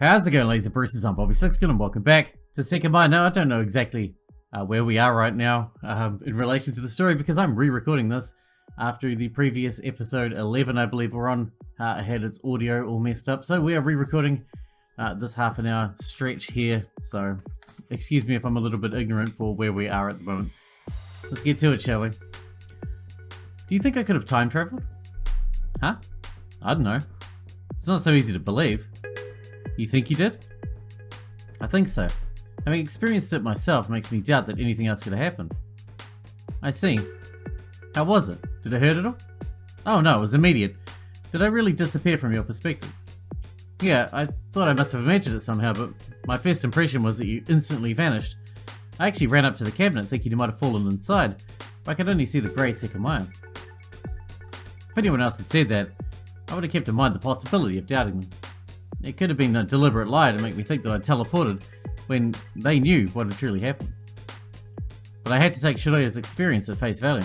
How's it going, Laser Bruces? I'm Bobby Sixkilla and welcome back to Sekimeiya. Now, I don't know exactly where we are right now in relation to the story because I'm re-recording this after the previous episode 11, I believe we're on, had its audio all messed up. So we are re-recording this half an hour stretch here. So excuse me if I'm a little bit ignorant for where we are at the moment. Let's get to it, shall we? Do you think I could have time traveled? Huh? I don't know. It's not so easy to believe. You think you did? I think so. Having experienced it myself makes me doubt that anything else could have happened. I see. How was it? Did it hurt at all? Oh no, it was immediate. Did I really disappear from your perspective? Yeah, I thought I must have imagined it somehow, but my first impression was that you instantly vanished. I actually ran up to the cabinet thinking you might have fallen inside, but I could only see the grey Sekimeiya. If anyone else had said that, I would have kept in mind the possibility of doubting them. It could have been a deliberate lie to make me think that I teleported when they knew what had truly happened. But I had to take Shiroya's experience at face value.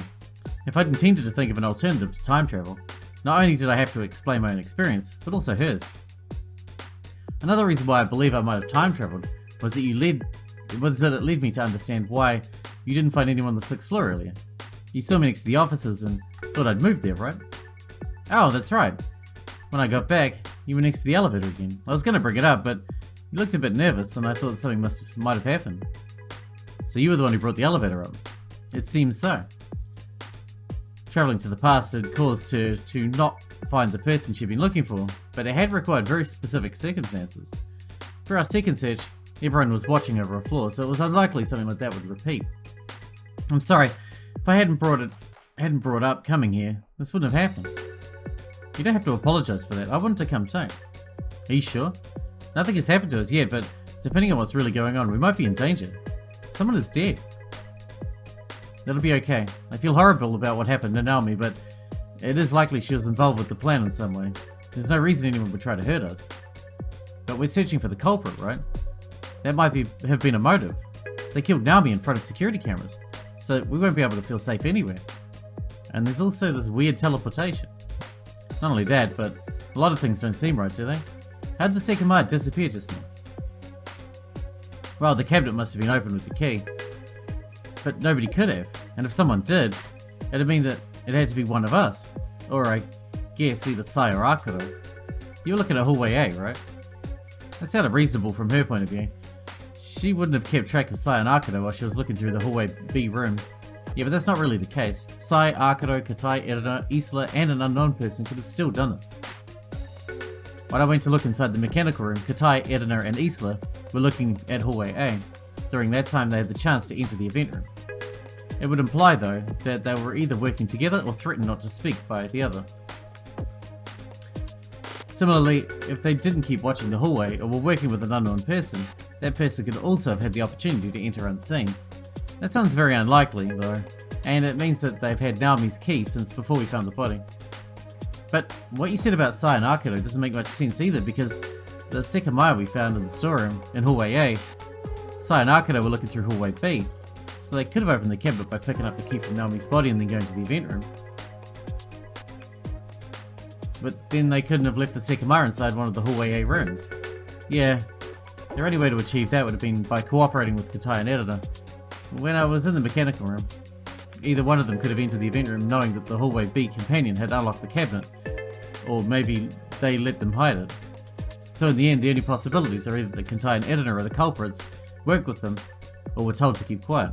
If I'd intended to think of an alternative to time travel, not only did I have to explain my own experience, but also hers. Another reason why I believe I might have time traveled was that it led me to understand why you didn't find anyone on the 6th floor earlier. You saw me next to the offices and thought I'd moved there, right? Oh, that's right. When I got back, you were next to the elevator again. I was going to bring it up, but you looked a bit nervous and I thought something might have happened. So you were the one who brought the elevator up. It seems so. Travelling to the past had caused her to not find the person she'd been looking for, but it had required very specific circumstances. For our second search, everyone was watching over a floor, so it was unlikely something like that would repeat. I'm sorry, if I hadn't brought up coming here, this wouldn't have happened. You don't have to apologise for that. I wanted to come too. Are you sure? Nothing has happened to us yet, but depending on what's really going on, we might be in danger. Someone is dead. That'll be okay. I feel horrible about what happened to Naomi, but it is likely she was involved with the plan in some way. There's no reason anyone would try to hurt us. But we're searching for the culprit, right? That might have been a motive. They killed Naomi in front of security cameras, so we won't be able to feel safe anywhere. And there's also this weird teleportation. Not only that, but a lot of things don't seem right, do they? How did the Sekimeiya disappear just now? Well, the cabinet must have been opened with the key. But nobody could have. And if someone did, it'd mean that it had to be one of us. Or I guess either Sai or Akuro. You were looking at hallway A, right? That sounded reasonable from her point of view. She wouldn't have kept track of Sai and Akuro while she was looking through the hallway B rooms. Yeah, but that's not really the case. Sai, Akuro, Katai, Erina, Isla, and an unknown person could have still done it. When I went to look inside the mechanical room, Katai, Erina, and Isla were looking at hallway A. During that time, they had the chance to enter the event room. It would imply, though, that they were either working together or threatened not to speak by the other. Similarly, if they didn't keep watching the hallway or were working with an unknown person, that person could also have had the opportunity to enter unseen. That sounds very unlikely, though, and it means that they've had Naomi's key since before we found the body. But what you said about Sai and Akuro doesn't make much sense either, because the Sekimeiya we found in the storeroom in hallway A, Sai and Akuro were looking through hallway B, so they could have opened the cabinet by picking up the key from Naomi's body and then going to the event room. But then they couldn't have left the Sekimeiya inside one of the hallway A rooms. Yeah, their only way to achieve that would have been by cooperating with Katai and Erina. When I was in the mechanical room, either one of them could have entered the event room knowing that the hallway B companion had unlocked the cabinet, or maybe they let them hide it. So in the end, the only possibilities are either that Katai and Erina are the culprits, worked with them, or were told to keep quiet.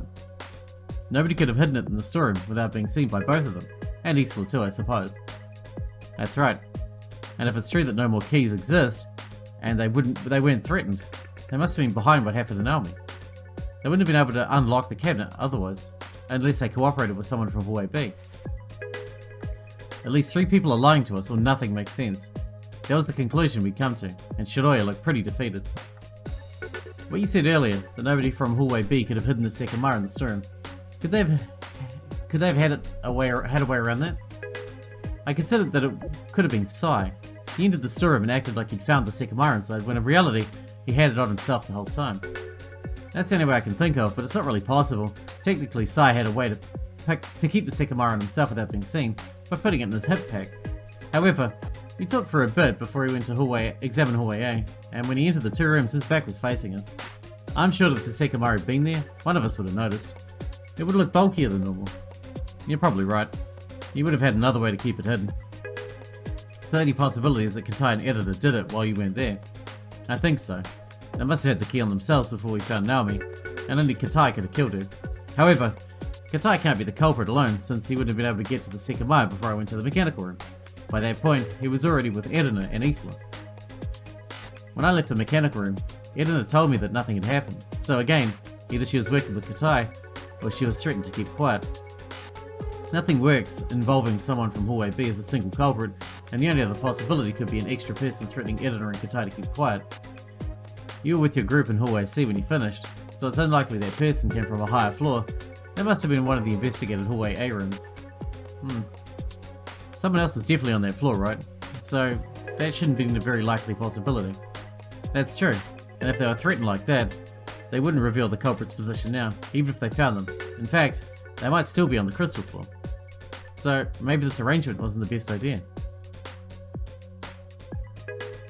Nobody could have hidden it in the storeroom without being seen by both of them, and Isla too, I suppose. That's right. And if it's true that no more keys exist, and they weren't threatened, they must have been behind what happened to Naomi. They wouldn't have been able to unlock the cabinet otherwise, unless they cooperated with someone from hallway B. At least 3 people are lying to us or nothing makes sense. That was the conclusion we'd come to, and Shiroya looked pretty defeated. What you said earlier, that nobody from hallway B could have hidden the Sekimeiya in the storeroom, could they have had a way around that? I considered that it could have been Sai. He entered the storeroom and acted like he'd found the Sekimeiya inside, when in reality, he had it on himself the whole time. That's the only way I can think of, but it's not really possible. Technically, Sai had a way to keep the Sekimeiya on himself without being seen, by putting it in his hip pack. However, We talked for a bit before he went to examine hallway A, and when he entered the 2 rooms, his back was facing us. I'm sure that if the Sekimeiya had been there, one of us would have noticed. It would look bulkier than normal. You're probably right. You would have had another way to keep it hidden. So the only possibility is that Katai and Editor did it while you weren't there. I think so. They must have had the key on themselves before we found Naomi, and only Katai could have killed her. However, Katai can't be the culprit alone, since he wouldn't have been able to get to the Sekimeiya before I went to the mechanical room. By that point, he was already with Edina and Isla. When I left the mechanical room, Edina told me that nothing had happened, so again, either she was working with Katai, or she was threatened to keep quiet. Nothing works involving someone from hallway B as a single culprit, and the only other possibility could be an extra person threatening Edina and Katai to keep quiet. You were with your group in hallway C when you finished, so it's unlikely that person came from a higher floor. That must have been one of the investigated hallway A rooms. Someone else was definitely on that floor, right? So that shouldn't be a very likely possibility. That's true, and if they were threatened like that, they wouldn't reveal the culprit's position now, even if they found them. In fact, they might still be on the crystal floor. So maybe this arrangement wasn't the best idea.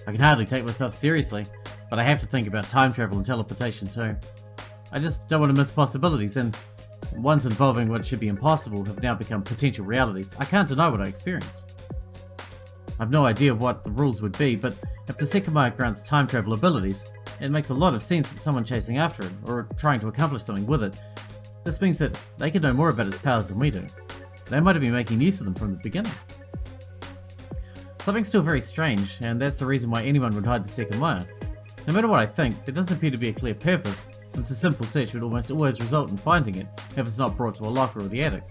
I can hardly take myself seriously, but I have to think about time travel and teleportation too. I just don't want to miss possibilities, and ones involving what should be impossible have now become potential realities. I can't deny what I experienced. I've no idea what the rules would be, but if the Sekimeiya grants time travel abilities, it makes a lot of sense that someone chasing after it, or trying to accomplish something with it. This means that they could know more about its powers than we do. They might have been making use of them from the beginning. Something's still very strange, and that's the reason why anyone would hide the Sekimeiya. No matter what I think, there doesn't appear to be a clear purpose, since a simple search would almost always result in finding it, if it's not brought to a locker or the attic.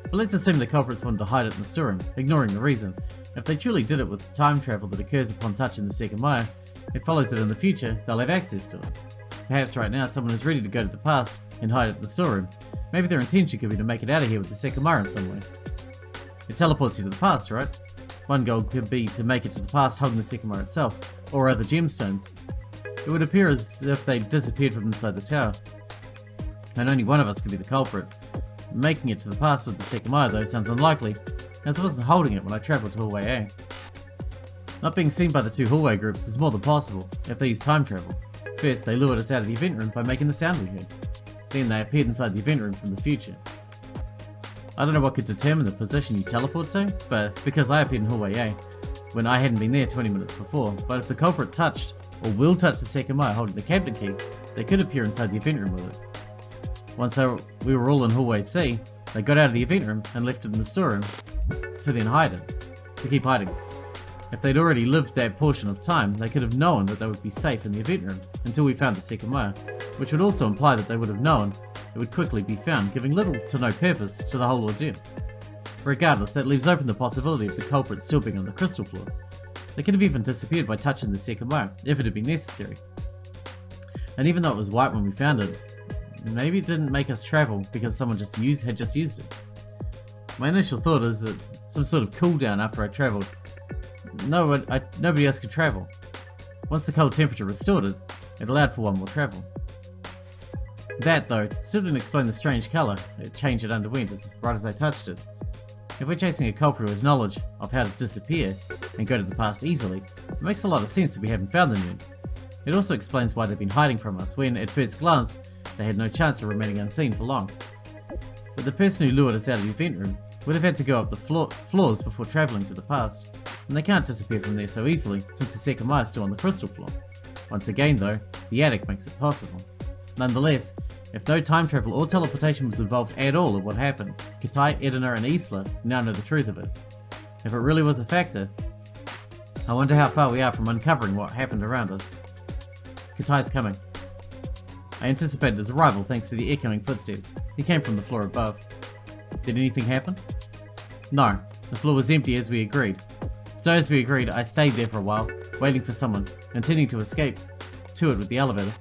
But let's assume the culprits wanted to hide it in the storeroom, ignoring the reason. If they truly did it with the time travel that occurs upon touching the Sekimeiya, it follows that in the future, they'll have access to it. Perhaps right now someone is ready to go to the past and hide it in the storeroom. Maybe their intention could be to make it out of here with the Sekimeiya in some way. It teleports you to the past, right? One goal could be to make it to the past holding the Sekimeiya itself, or other gemstones. It would appear as if they disappeared from inside the tower, and only one of us could be the culprit. Making it to the past with the Sekimeiya though sounds unlikely, as I wasn't holding it when I travelled to hallway A. Not being seen by the 2 hallway groups is more than possible, if they use time travel. First, they lured us out of the event room by making the sound we heard. Then they appeared inside the event room from the future. I don't know what could determine the position you teleport to, but because I appeared in hallway A, when I hadn't been there 20 minutes before, but if the culprit touched, or will touch the Sekimeiya holding the cabinet key, they could appear inside the event room with it. Once we were all in hallway C, they got out of the event room and left it in the storeroom to then hide it, to keep hiding. If they'd already lived that portion of time, they could have known that they would be safe in the event room until we found the Sekimeiya, which would also imply that they would have known it would quickly be found, giving little to no purpose to the whole ordeal. Regardless, that leaves open the possibility of the culprit still being on the crystal floor. They could have even disappeared by touching the Sekimeiya, if it had been necessary. And even though it was white when we found it, maybe it didn't make us travel because someone had just used it. My initial thought is that some sort of cooldown after I travelled. Nobody else could travel. Once the cold temperature restored it, it allowed for one more travel. That, though, still didn't explain the strange colour change it underwent right as I touched it. If we're chasing a culprit who has knowledge of how to disappear and go to the past easily, it makes a lot of sense that we haven't found them yet. It also explains why they've been hiding from us when, at first glance, they had no chance of remaining unseen for long. But the person who lured us out of the event room would have had to go up the floors before travelling to the past, and they can't disappear from there so easily since the Sekimeiya is still on the crystal floor. Once again though, the attic makes it possible. Nonetheless, if no time travel or teleportation was involved at all in what happened, Katai, Edina and Isla now know the truth of it. If it really was a factor, I wonder how far we are from uncovering what happened around us. Katai's coming. I anticipated his arrival thanks to the echoing footsteps. He came from the floor above. Did anything happen? No, the floor was empty as we agreed. So as we agreed, I stayed there for a while, waiting for someone, intending to escape to it with the elevator.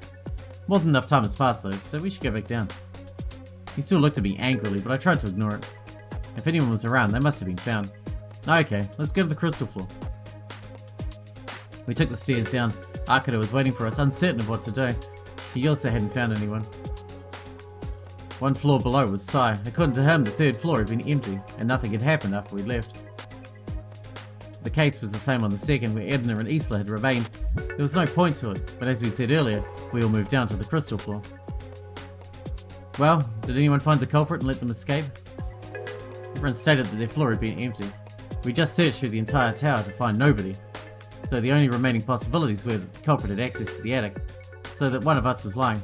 More than enough time has passed though, so we should go back down. He still looked at me angrily, but I tried to ignore it. If anyone was around, they must have been found. Okay, let's go to the crystal floor. We took the stairs down. Arcado was waiting for us, uncertain of what to do. He also hadn't found anyone. One floor below was Sai. According to him, the third floor had been empty, and nothing had happened after we left. The case was the same on the second, where Edna and Isla had remained. There was no point to it, but as we'd said earlier, we all moved down to the crystal floor. Well, did anyone find the culprit and let them escape? Everyone stated that their floor had been empty. We just searched through the entire tower to find nobody, so the only remaining possibilities were that the culprit had access to the attic, so that one of us was lying,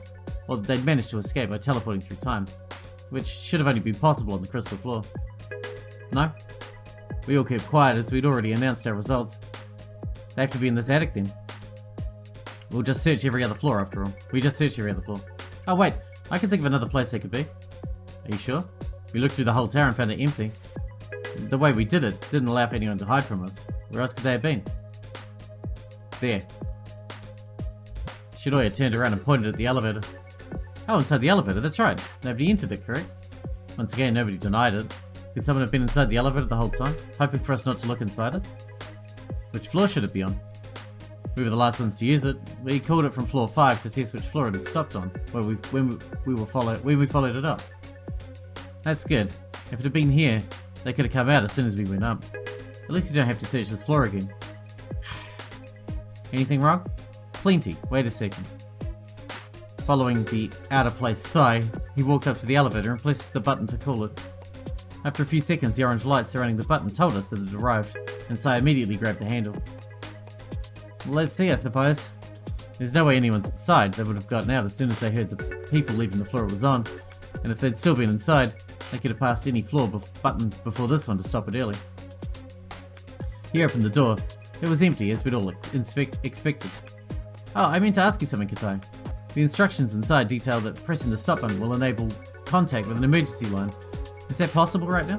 or that they'd managed to escape by teleporting through time, which should have only been possible on the crystal floor. No? We all kept quiet as we'd already announced our results. They have to be in this attic then. We'll just search every other floor after all. We just searched every other floor. Oh wait, I can think of another place they could be. Are you sure? We looked through the whole tower and found it empty. The way we did it didn't allow for anyone to hide from us. Where else could they have been? There. Shiroya turned around and pointed at the elevator. Oh, inside the elevator, that's right. Nobody entered it, correct? Once again, nobody denied it. Could someone have been inside the elevator the whole time, hoping for us not to look inside it? Which floor should it be on? We were the last ones to use it. We called it from floor 5 to test which floor it had stopped on, when we followed it up. That's good. If it had been here, they could have come out as soon as we went up. At least we don't have to search this floor again. Anything wrong? Plenty. Wait a second. Following the out of place sigh, he walked up to the elevator and pressed the button to call it. After a few seconds, the orange light surrounding the button told us that it had arrived, and Sai immediately grabbed the handle. Well, let's see, I suppose. There's no way anyone's inside. They would have gotten out as soon as they heard the people leaving the floor it was on, and if they'd still been inside, they could have passed any floor button before this one to stop it early. He opened the door. It was empty, as we'd all expected. Oh, I meant to ask you something, Katai. The instructions inside detail that pressing the stop button will enable contact with an emergency line. Is that possible right now?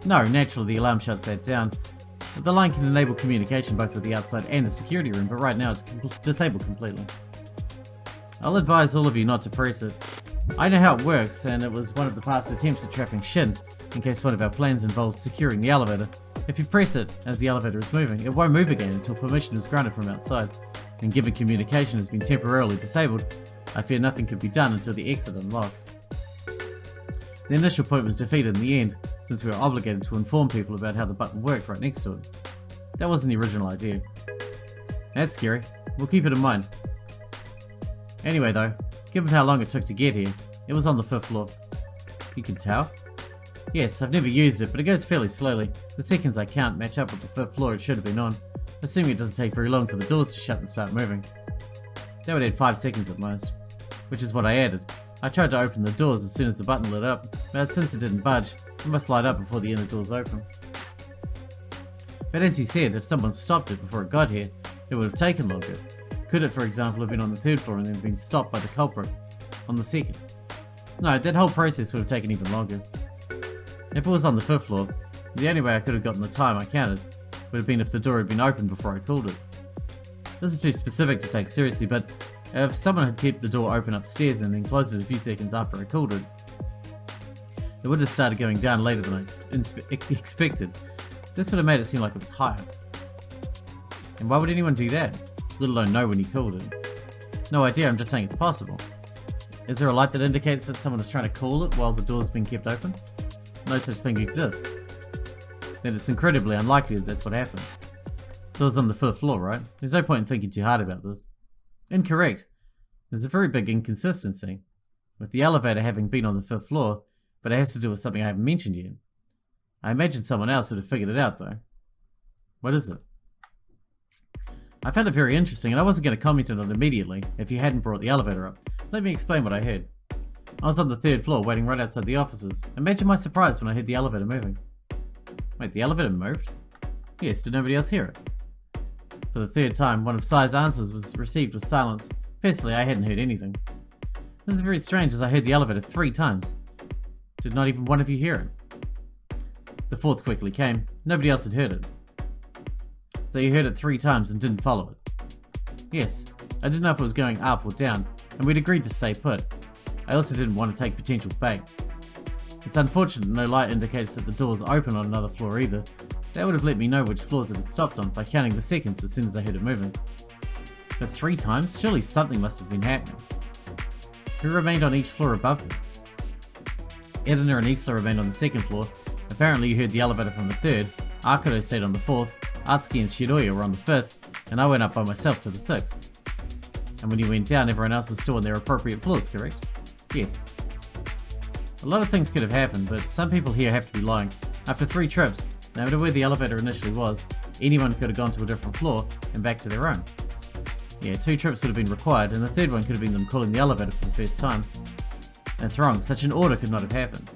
No, naturally the alarm shuts that down. The line can enable communication both with the outside and the security room, but right now it's disabled completely. I'll advise all of you not to press it. I know how it works, and it was one of the past attempts at trapping Shin, in case one of our plans involves securing the elevator. If you press it as the elevator is moving, it won't move again until permission is granted from outside, and given communication has been temporarily disabled, I fear nothing could be done until the exit unlocks. The initial point was defeated in the end, since we were obligated to inform people about how the button worked right next to it. That wasn't the original idea. That's scary. We'll keep it in mind. Anyway though, given how long it took to get here, it was on the 5th floor. You can tell? Yes, I've never used it, but it goes fairly slowly. The seconds I count match up with the 5th floor it should have been on, assuming it doesn't take very long for the doors to shut and start moving. That would add 5 seconds at most, which is what I added. I tried to open the doors as soon as the button lit up, but since it didn't budge, it must light up before the inner doors open. But as you said, if someone stopped it before it got here, it would have taken longer. Could it, for example, have been on the 3rd floor and then been stopped by the culprit on the 2nd? No, that whole process would have taken even longer. If it was on the 5th floor, the only way I could have gotten the time I counted would have been if the door had been opened before I called it. This is too specific to take seriously, but if someone had kept the door open upstairs and then closed it a few seconds after I called it, it would have started going down later than I expected. This would have made it seem like it was higher. And why would anyone do that? Let alone know when you called it. No idea, I'm just saying it's possible. Is there a light that indicates that someone is trying to call it while the door's being kept open? No such thing exists. Then it's incredibly unlikely that that's what happened. So it's on the 5th floor, right? There's no point in thinking too hard about this. Incorrect. There's a very big inconsistency, with the elevator having been on the 5th floor, but it has to do with something I haven't mentioned yet. I imagine someone else would have figured it out though. What is it? I found it very interesting and I wasn't going to comment on it immediately if you hadn't brought the elevator up. Let me explain what I heard. I was on the 3rd floor waiting right outside the offices. Imagine my surprise when I heard the elevator moving. Wait, the elevator moved? Yes, did nobody else hear it? For the 3rd time, one of Sai's answers was received with silence. Personally, I hadn't heard anything. This is very strange as I heard the elevator 3 times. Did not even one of you hear it? The 4th quickly came. Nobody else had heard it. So you heard it 3 times and didn't follow it? Yes. I didn't know if it was going up or down, and we'd agreed to stay put. I also didn't want to take potential bait. It's unfortunate no light indicates that the door's open on another floor either. That would have let me know which floors it had stopped on by counting the seconds as soon as I heard it moving. But 3 times? Surely something must have been happening. Who remained on each floor above me? Edna and Isla remained on the 2nd floor. Apparently you heard the elevator from the 3rd. Arcado stayed on the 4th. Atsuki and Shiroya were on the 5th, and I went up by myself to the 6th. And when you went down, everyone else was still on their appropriate floors, correct? Yes. A lot of things could have happened, but some people here have to be lying. After 3 trips, no matter where the elevator initially was, anyone could have gone to a different floor and back to their own. Yeah, 2 trips would have been required, and the 3rd one could have been them calling the elevator for the first time. That's wrong, such an order could not have happened.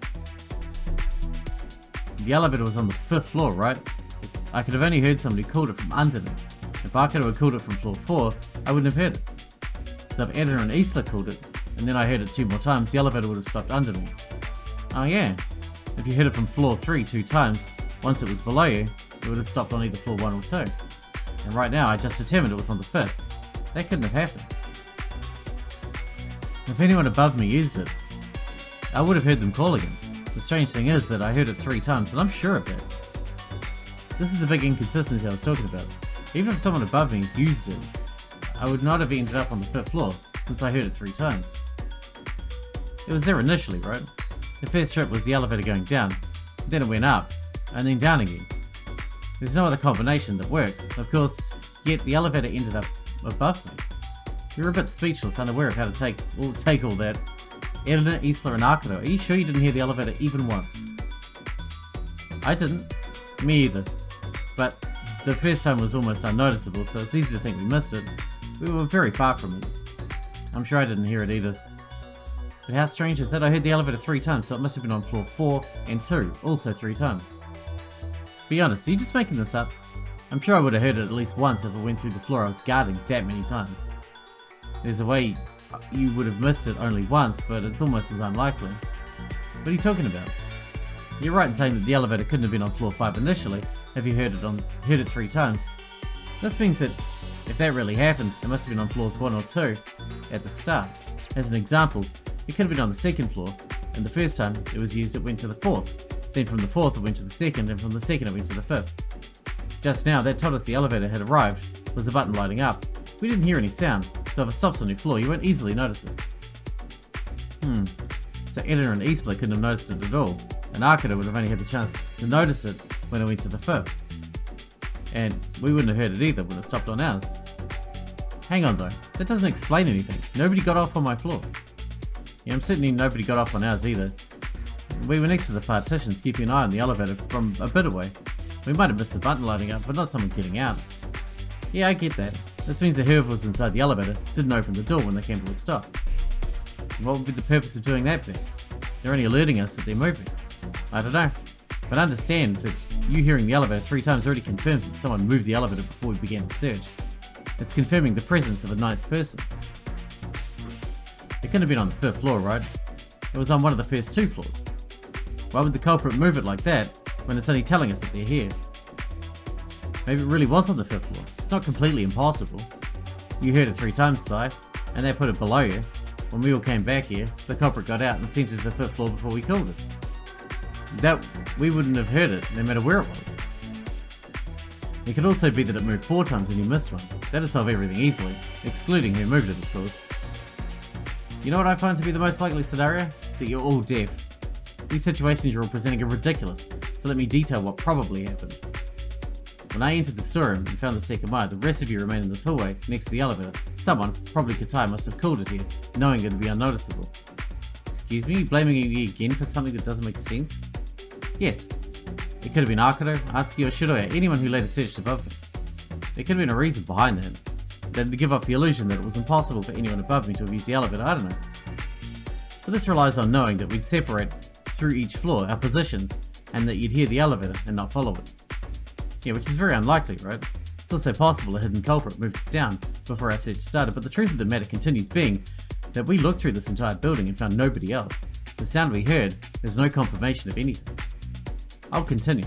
The elevator was on the 5th floor, right? I could have only heard somebody called it from underneath. If I could have called it from floor 4, I wouldn't have heard it. So if Edna and Isla called it, and then I heard it 2 more times, the elevator would have stopped under me. Oh yeah, if you heard it from floor 3 2 times, once it was below you, it would have stopped on either floor 1 or 2. And right now I just determined it was on the 5th. That couldn't have happened. If anyone above me used it, I would have heard them calling it. The strange thing is that I heard it 3 times, and I'm sure of that. This is the big inconsistency I was talking about. Even if someone above me used it, I would not have ended up on the 5th floor, since I heard it 3 times. It was there initially, right? The first trip was the elevator going down, then it went up, and then down again. There's no other combination that works, of course, yet the elevator ended up above me. We were a bit speechless, unaware of how to take all that. Edna, Isla, and Arcado, are you sure you didn't hear the elevator even once? I didn't. Me either. But the first time was almost unnoticeable, so it's easy to think we missed it. We were very far from it. I'm sure I didn't hear it either. But how strange is that? I heard the elevator 3 times, so it must have been on floor 4 and 2, also 3 times. Be honest, are you just making this up? I'm sure I would have heard it at least once if it went through the floor I was guarding that many times. There's a way you would have missed it only once, but it's almost as unlikely. What are you talking about? You're right in saying that the elevator couldn't have been on floor 5 initially, if you heard it 3 times. This means that if that really happened, it must have been on floors 1 or 2 at the start. As an example, it could have been on the 2nd floor, and the first time it was used it went to the 4th. Then from the 4th it went to the 2nd, and from the 2nd it went to the 5th. Just now that told us the elevator had arrived, was the button lighting up. We didn't hear any sound, so if it stops on your floor you won't easily notice it. So Edna and Isla couldn't have noticed it at all, and Arcado would have only had the chance to notice it when it went to the 5th. And we wouldn't have heard it either when it stopped on ours. Hang on though, that doesn't explain anything. Nobody got off on my floor. Yeah, I'm certain nobody got off on ours either. We were next to the partitions, keeping an eye on the elevator from a bit away. We might have missed the button lighting up, but not someone getting out. Yeah, I get that. This means that whoever was inside the elevator didn't open the door when they came to a stop. What would be the purpose of doing that then? They're only alerting us that they're moving. I don't know. But understand that you hearing the elevator 3 times already confirms that someone moved the elevator before we began the search. It's confirming the presence of a 9th person. It couldn't have been on the 5th floor, right? It was on one of the first 2 floors. Why would the culprit move it like that when it's only telling us that they're here? Maybe it really was on the 5th floor. It's not completely impossible. You heard it 3 times, Si, and they put it below you. When we all came back here, the culprit got out and sent it to the 5th floor before we called it. That we wouldn't have heard it no matter where it was. It could also be that it moved 4 times and you missed one. That'd solve everything easily, excluding who moved it, of course. You know what I find to be the most likely scenario? That you're all deaf. These situations you're all presenting are ridiculous, so let me detail what probably happened. When I entered the storeroom and found the Sekimeiya, the rest of you remained in this hallway next to the elevator. Someone, probably Katai, must have called it here, knowing it would be unnoticeable. Excuse me, blaming me again for something that doesn't make sense? Yes. It could have been Arcado, Atsuki, or Shiroya, anyone who later searched above me. There could have been a reason behind that. That to give off the illusion that it was impossible for anyone above me to have used the elevator, I don't know. But this relies on knowing that we'd separate through each floor our positions, and that you'd hear the elevator and not follow it. Yeah, which is very unlikely, right? It's also possible a hidden culprit moved it down before our search started, but the truth of the matter continues being that we looked through this entire building and found nobody else. The sound we heard is no confirmation of anything. I'll continue.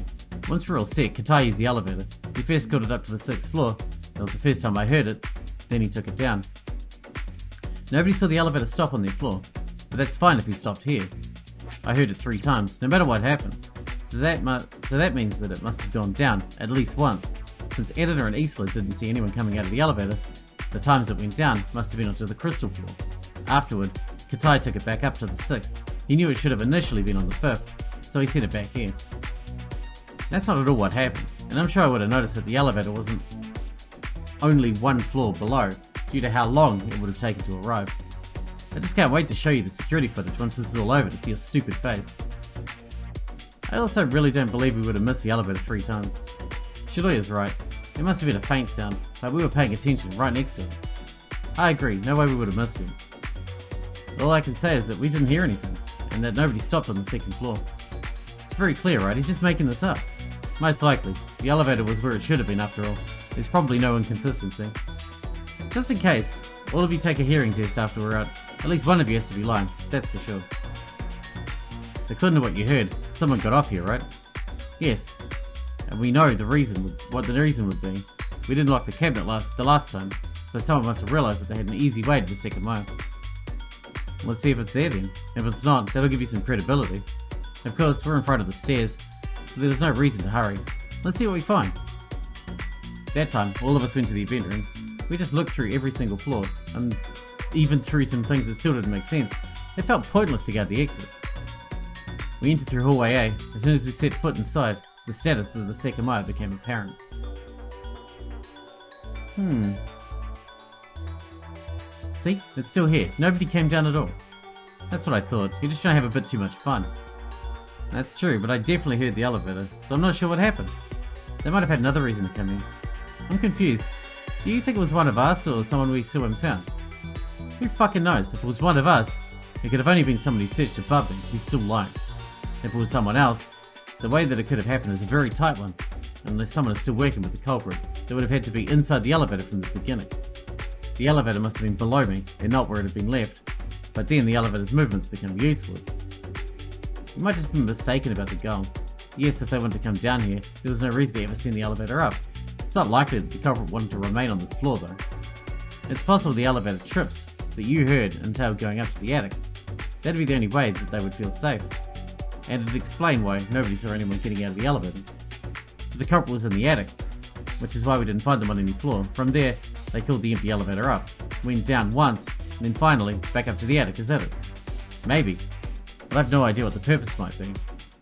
Once we're all set, Katai used the elevator. He first got it up to the 6th floor. That was the first time I heard it. Then he took it down. Nobody saw the elevator stop on their floor, but that's fine if he stopped here. I heard it 3 times, no matter what happened. So that means that it must have gone down at least once. Since Edna and Isla didn't see anyone coming out of the elevator, the times it went down must have been onto the crystal floor. Afterward, Katai took it back up to the 6th. He knew it should have initially been on the 5th, so he sent it back here. That's not at all what happened. and I'm sure I would have noticed that the elevator wasn't only one floor below, due to how long it would have taken to arrive. I just can't wait to show you the security footage once this is all over to see your stupid face. I also really don't believe we would have missed the elevator 3 times. Shidoya's right, it must have been a faint sound, but we were paying attention right next to him. I agree, no way we would have missed him. All I can say is that we didn't hear anything, and that nobody stopped on the 2nd floor. It's very clear, right? He's just making this up. Most likely, the elevator was where it should have been after all. There's probably no inconsistency. Just in case, all of you take a hearing test after we're out. At least one of you has to be lying, that's for sure. According to what you heard, someone got off here, right? Yes. And we know what the reason would be. We didn't lock the cabinet the last time, so someone must have realized that they had an easy way to the Sekimeiya. Let's see if it's there then. If it's not, that'll give you some credibility. Of course, we're in front of the stairs, so there was no reason to hurry. Let's see what we find. That time, all of us went to the event room. We just looked through every single floor, and even through some things that still didn't make sense. It felt pointless to guard the exit. We entered through hallway A. As soon as we set foot inside, the status of the Sekimeiya became apparent. See? It's still here. Nobody came down at all. That's what I thought. You're just trying to have a bit too much fun. That's true, but I definitely heard the elevator, so I'm not sure what happened. They might have had another reason to come in. I'm confused. Do you think it was one of us or someone we still haven't found? Who fucking knows? If it was one of us, it could have only been someone who searched above me, who's still lying. If it was someone else, the way that it could have happened is a very tight one. Unless someone is still working with the culprit, they would have had to be inside the elevator from the beginning. The elevator must have been below me, and not where it had been left, but then the elevator's movements become useless. We might just be mistaken about the goal. Yes, if they wanted to come down here, there was no reason to ever send the elevator up. It's not likely that the culprit wanted to remain on this floor though. It's possible the elevator trips that you heard until going up to the attic. That'd be the only way that they would feel safe. And it'd explain why nobody saw anyone getting out of the elevator. So the culprit was in the attic, which is why we didn't find them on any floor. From there, they called the empty elevator up, went down once, and then finally back up to the attic. Is that it? Maybe. But I have no idea what the purpose might be.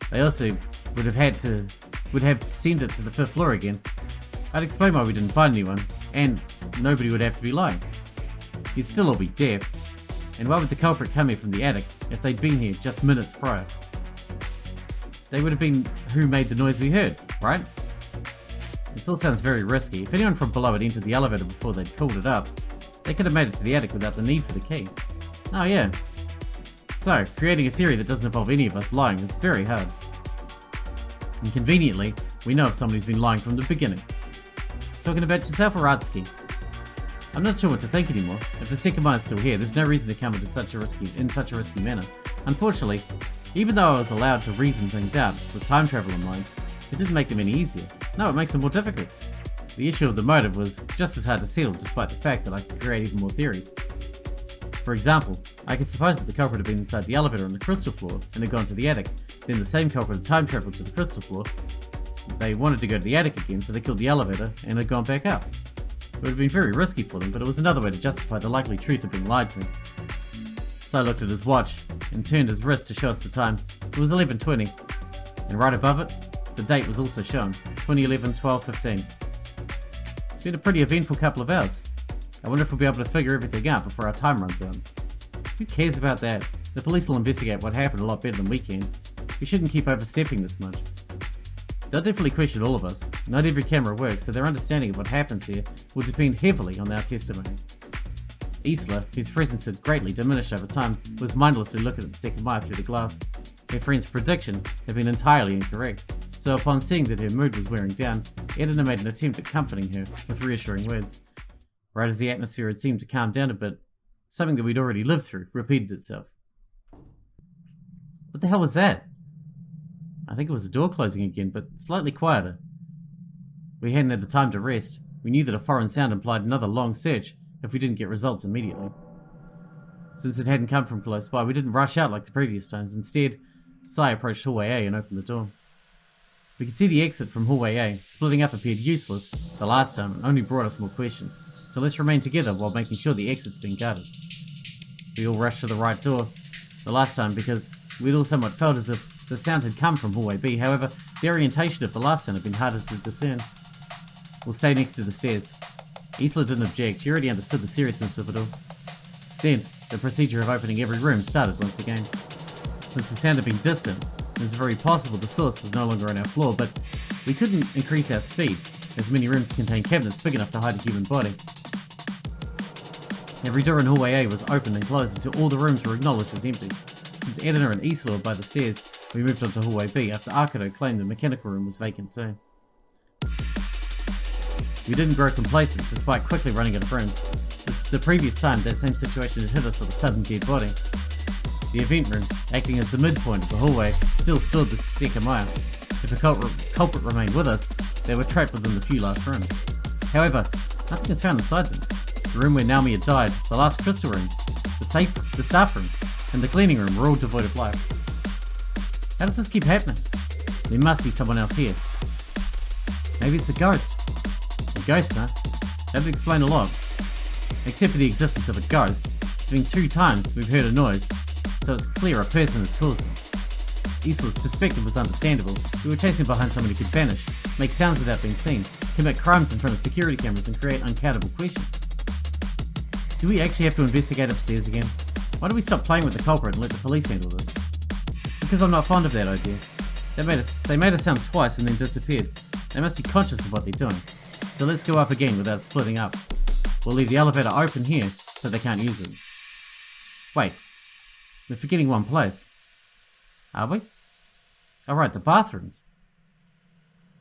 They also would have sent it to the 5th floor again. I'd explain why we didn't find anyone, and nobody would have to be lying. You'd still all be deaf. And why would the culprit come here from the attic if they'd been here just minutes prior? They would have been who made the noise we heard, right? This all sounds very risky. If anyone from below had entered the elevator before they'd called it up, they could have made it to the attic without the need for the key. Oh yeah. So, creating a theory that doesn't involve any of us lying is very hard. And conveniently, we know if somebody's been lying from the beginning. Talking about yourself or Atsuki? I'm not sure what to think anymore. If the Sekimeiya is still here, there's no reason to come into such a risky manner. Unfortunately, even though I was allowed to reason things out with time travel in mind, it didn't make them any easier. No, it makes them more difficult. The issue of the motive was just as hard to settle despite the fact that I could create even more theories. For example, I could suppose that the culprit had been inside the elevator on the crystal floor and had gone to the attic, then the same culprit had time traveled to the crystal floor. They wanted to go to the attic again, so they killed the elevator and had gone back up. It would have been very risky for them, but it was another way to justify the likely truth of being lied to. So I looked at his watch and turned his wrist to show us the time. It was 11:20, and right above it, the date was also shown, 2011-12-15. It's been a pretty eventful couple of hours. I wonder if we'll be able to figure everything out before our time runs out. Who cares about that? The police will investigate what happened a lot better than we can. We shouldn't keep overstepping this much. They'll definitely question all of us. Not every camera works, so their understanding of what happens here will depend heavily on our testimony. Isla, whose presence had greatly diminished over time, was mindlessly looking at the Sekimeiya through the glass. Her friend's prediction had been entirely incorrect, so upon seeing that her mood was wearing down, Edna made an attempt at comforting her with reassuring words. Right as the atmosphere had seemed to calm down a bit, something that we'd already lived through repeated itself. What the hell was that? I think it was a door closing again, but slightly quieter. We hadn't had the time to rest. We knew that a foreign sound implied another long search if we didn't get results immediately. Since it hadn't come from close by, we didn't rush out like the previous times. Instead, Sai approached hallway A and opened the door. We could see the exit from hallway A. Splitting up appeared useless the last time and only brought us more questions. So let's remain together while making sure the exit's been guarded. We all rushed to the right door the last time because we'd all somewhat felt as if the sound had come from hallway B. However, The orientation of the last one had been harder to discern. We'll stay next to the stairs. Isla didn't object, she already understood the seriousness of it all. Then, the procedure of opening every room started once again. Since the sound had been distant, it was very possible the source was no longer on our floor, but we couldn't increase our speed, as many rooms contained cabinets big enough to hide a human body. Every door in hallway A was opened and closed until all the rooms were acknowledged as empty. Since Edina and Isla were by the stairs, we moved on to hallway B after Arcado claimed the mechanical room was vacant too. We didn't grow complacent despite quickly running out of rooms. The previous time that same situation had hit us with a sudden dead body. The event room, acting as the midpoint of the hallway, still stood the Sekimeiya. If a culprit remained with us, they were trapped within the few last rooms. However, nothing was found inside them. The room where Naomi had died, the last crystal rooms, the safe, the staff room, and the cleaning room were all devoid of life. How does this keep happening? There must be someone else here. Maybe it's a ghost. A ghost, huh? That would explain a lot. Except for the existence of a ghost, it's been 2 times we've heard a noise, so it's clear a person has caused them. Isla's perspective was understandable. We were chasing behind someone who could vanish, make sounds without being seen, commit crimes in front of security cameras, and create uncountable questions. Do we actually have to investigate upstairs again? Why don't we stop playing with the culprit and let the police handle this? Because I'm not fond of that idea. They made us sound twice and then disappeared. They must be conscious of what they're doing. So let's go up again without splitting up. We'll leave the elevator open here so they can't use it. Wait, we're forgetting one place. Are we? Oh right, the bathrooms.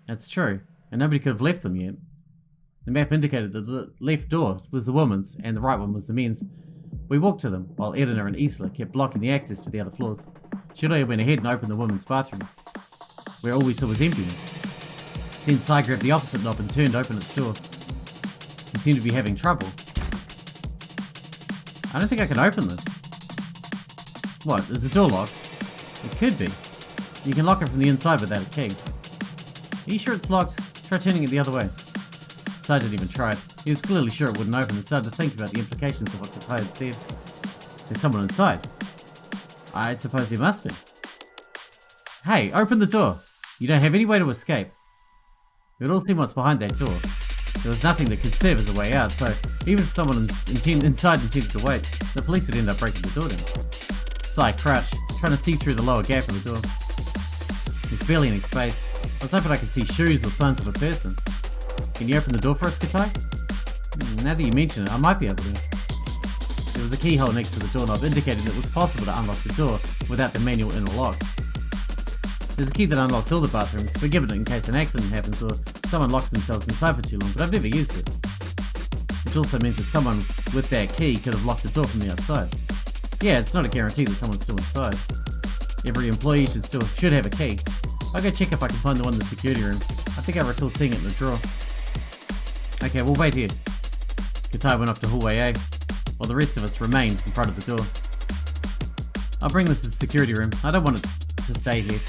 That's true, and nobody could have left them yet. The map indicated that the left door was the woman's and the right one was the men's. We walked to them, while Edina and Isla kept blocking the access to the other floors. Shirley went ahead and opened the woman's bathroom, where all we saw was emptiness. Then Sai grabbed the opposite knob and turned open its door. We seem to be having trouble. I don't think I can open this. What, is the door locked? It could be. You can lock it from the inside without a key. Are you sure it's locked? Try turning it the other way. Sai didn't even try it. He was clearly sure it wouldn't open and started to think about the implications of what Katai had said. There's someone inside. I suppose there must be. Hey, open the door! You don't have any way to escape. We'd all seen what's behind that door. There was nothing that could serve as a way out, so even if someone inside intended to wait, the police would end up breaking the door down. Sai crouched, trying to see through the lower gap of the door. There's barely any space. I was hoping I could see shoes or signs of a person. Can you open the door for us, Katai? Now that you mention it, I might be able to. There was a keyhole next to the doorknob indicating that it was possible to unlock the door without the manual inner lock. There's a key that unlocks all the bathrooms, but given it in case an accident happens or someone locks themselves inside for too long, but I've never used it. Which also means that someone with that key could have locked the door from the outside. Yeah, it's not a guarantee that someone's still inside. Every employee should have a key. I'll go check if I can find the one in the security room. I think I recall seeing it in the drawer. Okay, we'll wait here. Katai went off to hallway A, while the rest of us remained in front of the door. I'll bring this to the security room. I don't want it to stay here.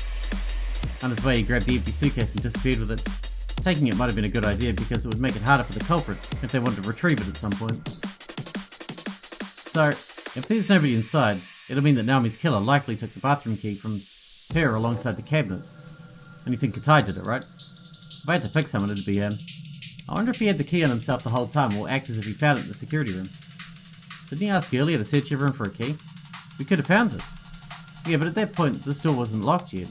On his way, he grabbed the empty suitcase and disappeared with it. Taking it might have been a good idea because it would make it harder for the culprit if they wanted to retrieve it at some point. So, if there's nobody inside, it'll mean that Naomi's killer likely took the bathroom key from her alongside the cabinets. And you think Katai did it, right? If I had to pick someone, it'd be him. I wonder if he had the key on himself the whole time or act as if he found it in the security room. Didn't he ask earlier to search everyone for a key? We could have found it. Yeah, but at that point, this door wasn't locked yet.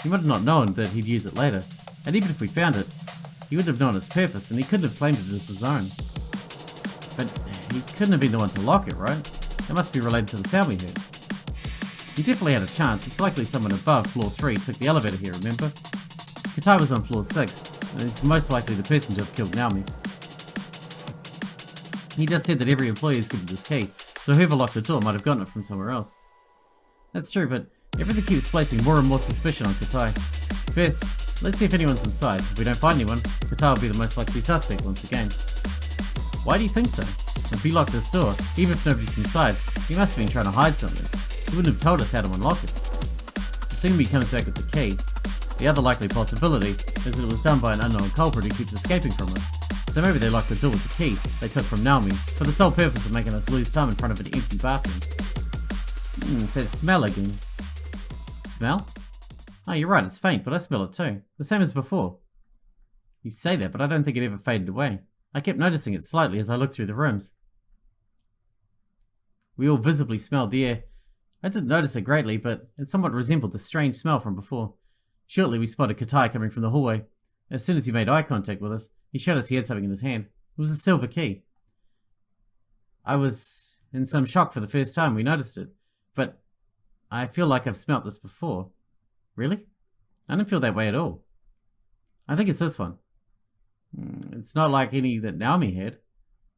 He might have not known that he'd use it later. And even if we found it, he would have known its purpose and he couldn't have claimed it as his own. But he couldn't have been the one to lock it, right? It must be related to the sound we heard. He definitely had a chance. It's likely someone above floor 3 took the elevator here, remember? Katai was on floor 6, and he's most likely the person to have killed Naomi. He just said that every employee is given this key, so whoever locked the door might have gotten it from somewhere else. That's true, but everything keeps placing more and more suspicion on Katai. First, let's see if anyone's inside. If we don't find anyone, Katai will be the most likely suspect once again. Why do you think so? If he locked this door, even if nobody's inside, he must have been trying to hide something. He wouldn't have told us how to unlock it. Assuming he comes back with the key, the other likely possibility is that it was done by an unknown culprit who keeps escaping from us. So maybe they locked the door with the key they took from Naomi for the sole purpose of making us lose time in front of an empty bathroom. It's that smell again. Smell? Oh, you're right, it's faint, but I smell it too. The same as before. You say that, but I don't think it ever faded away. I kept noticing it slightly as I looked through the rooms. We all visibly smelled the air. I didn't notice it greatly, but it somewhat resembled the strange smell from before. Shortly, we spotted Katai coming from the hallway. As soon as he made eye contact with us, he showed us he had something in his hand. It was a silver key. I was in some shock for the first time we noticed it, but I feel like I've smelt this before. Really? I don't feel that way at all. I think it's this one. It's not like any that Naomi had.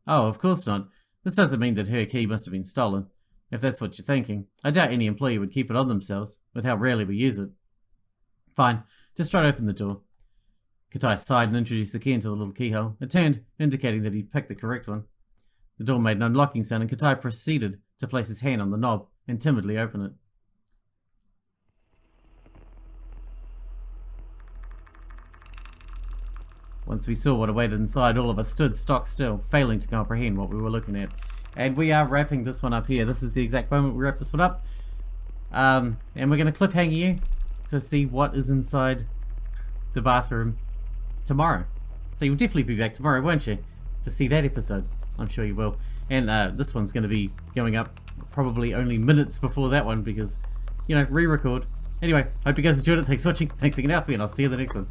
Oh, of course not. This doesn't mean that her key must have been stolen. If that's what you're thinking, I doubt any employee would keep it on themselves, with how rarely we use it. Fine, just try to open the door. Katai sighed and introduced the key into the little keyhole. It turned, indicating that he'd picked the correct one. The door made an unlocking sound, and Katai proceeded to place his hand on the knob and timidly open it. Once we saw what awaited inside, all of us stood stock still, failing to comprehend what we were looking at. And we are wrapping this one up here. This is the exact moment we wrap this one up. And we're going to cliffhanger you to see what is inside the bathroom tomorrow. So you'll definitely be back tomorrow, won't you? To see that episode. I'm sure you will. And this one's going to be going up probably only minutes before that one because, you know, re-record. Anyway, hope you guys enjoyed it. Thanks for watching. Thanks again, Alfie, and I'll see you in the next one.